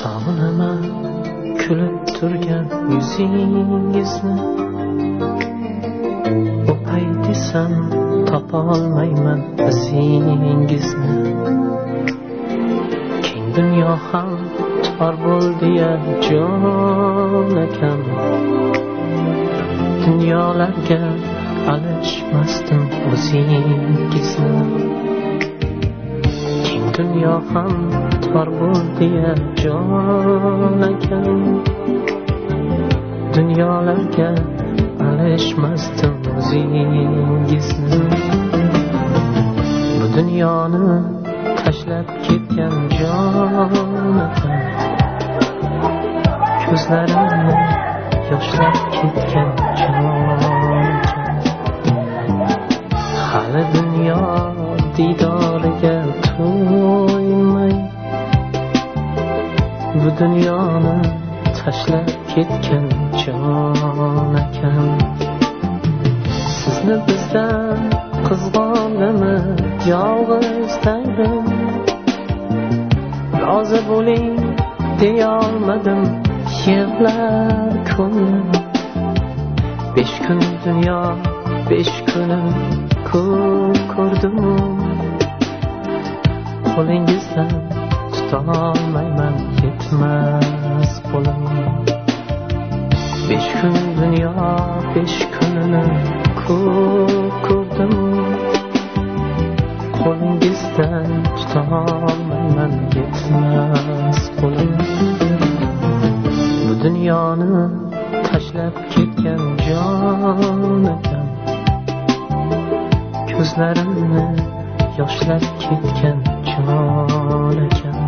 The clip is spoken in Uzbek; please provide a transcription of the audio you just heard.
Sog'inaman kulib turgan yuzingizni, o'pay desam topolmayman izingizni. Keng dunyo ham tor bo'ldi-ya jon akam, dunyolarga alishmasdim o'zingizni. Keng dunyo ham tor bo'ldi-ya jon akam, dunyolarga alishmasdim o'zingizni. Bu dunyoni tashlab ketgan jon akam, ko'zlarimni yoshlab ketgan jon akam. Hali dunyo diydoriga to'ymay, bu dunyoni tashlab ketgan jon akam. Sizni bizdan qizg'ondimi yolg'iz tangrim, rozi bo'ling deyolmadim yig'lar ko'nglim. 5 kun dunyo 5 kunim ko'p ko'rdim, qo'lingizdan tutolmayman yetmas qo'lim. 5 kun dunyo 5 kunini ko'p ko'rdim, qo'lingizdan tutolmayman yetmas qo'lim. Bu dunyoni tashlab ketgan jon akam, ko'zlarimni yoshlab ketgan jon akam.